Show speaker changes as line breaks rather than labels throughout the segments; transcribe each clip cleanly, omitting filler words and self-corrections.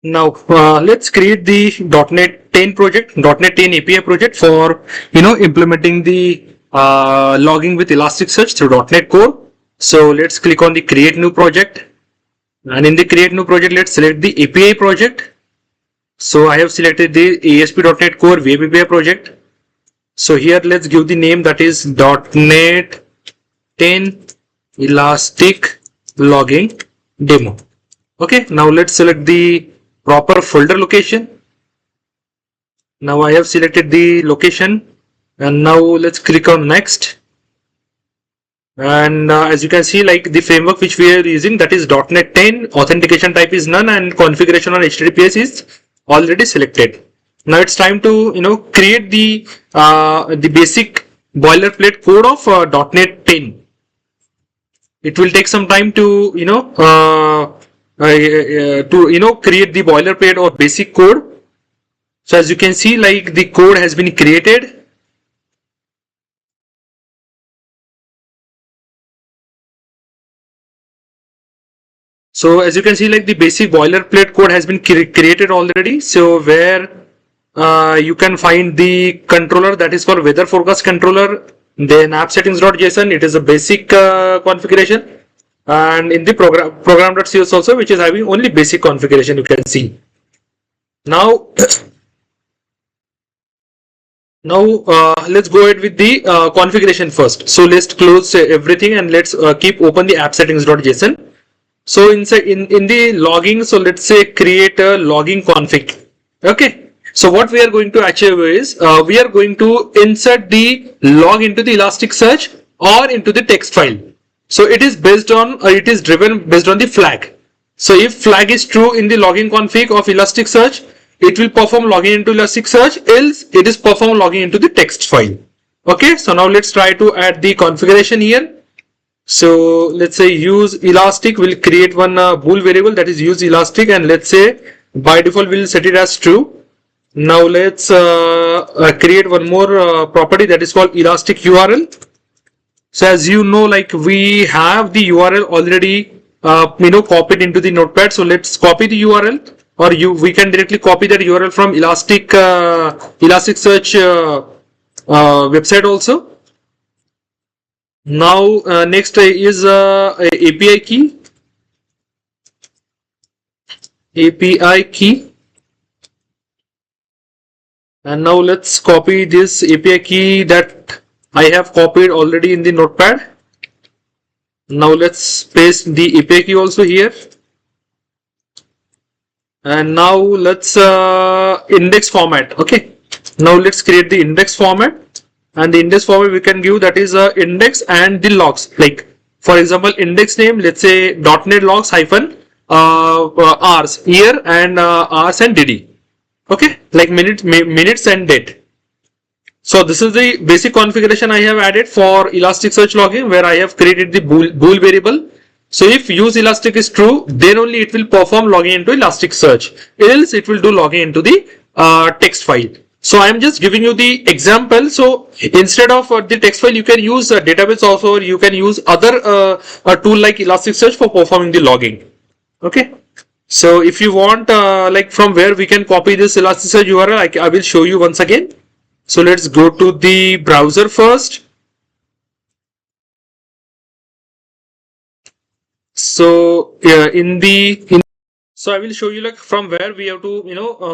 Now let's create the .NET 10 project, .NET 10 API project for implementing the logging with Elasticsearch through .NET Core. So let's click on the create new project, and in the create new project, let's select the API project. So I have selected the ASP.NET Core Web API project. So here let's give the name, that is .NET 10 Elastic Logging Demo. Okay, now let's select the proper folder location. Now I have selected the location, and now let's click on next. And as you can see, like the framework which we are using, that is .NET 10, authentication type is none, and configuration on HTTPS is already selected. Now it's time to create the basic boilerplate code of .NET 10. It will take some time to create the boilerplate or basic code. So as you can see, like the code has been created. So as you can see, like the basic boilerplate code has been created already. So where you can find the controller, that is called weather forecast controller. Then app settings.json, it is a basic configuration. And in the program.cs also, which is having only basic configuration, you can see. Now let's go ahead with the configuration first. So let's close everything and let's keep open the app settings.json. So inside in the logging, so let's say create a logging config. Okay. So what we are going to achieve is we are going to insert the log into the Elasticsearch or into the text file. So it is based on, it is driven based on the flag. So if flag is true in the logging config of Elasticsearch, it will perform logging into Elasticsearch, else it is perform logging into the text file. Okay. So now let's try to add the configuration here. So let's say use elastic will create one bool variable, that is use elastic, and let's say by default we'll set it as true. Now let's create one more property, that is called elastic URL. So as you know, like we have the URL already copied into the notepad. So let's copy the URL, or we can directly copy that URL from Elasticsearch website also. Now next is API key, and now let's copy this API key that I have copied already in the notepad. Now let's paste the API key also here, and now let's index format. Okay, now let's create the index format. And the index format we can give, that is index and the logs. Like for example, index name, let's say .NET logs hyphen hours, year, and hours and dd. Okay, like minutes and date. So this is the basic configuration I have added for Elasticsearch logging, where I have created the bool variable. So if use elastic is true, then only it will perform logging into Elasticsearch, else it will do logging into the text file. So I am just giving you the example. So instead of the text file, you can use a database also, or you can use other tool like Elasticsearch for performing the logging. Okay. So if you want like from where we can copy this Elasticsearch URL, I will show you once again. So let's go to the browser first. So so I will show you like from where we have to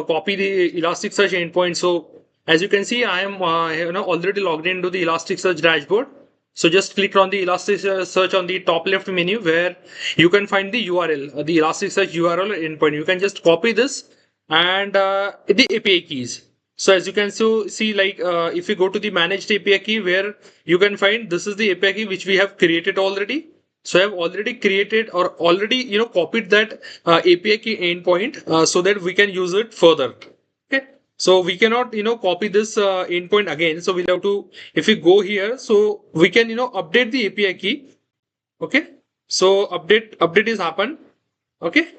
copy the Elasticsearch endpoint. So as you can see, I am already logged into the Elasticsearch dashboard. So just click on the Elasticsearch on the top left menu, where you can find the URL, the Elasticsearch URL endpoint. You can just copy this and the API keys. So as you can see, like if you go to the managed API key, where you can find this is the API key which we have created already. So I have already created or already copied that API key endpoint so that we can use it further. Okay. So we cannot copy this endpoint again. So we'll have to, if we go here, so we can update the API key. Okay. So update is happened. Okay.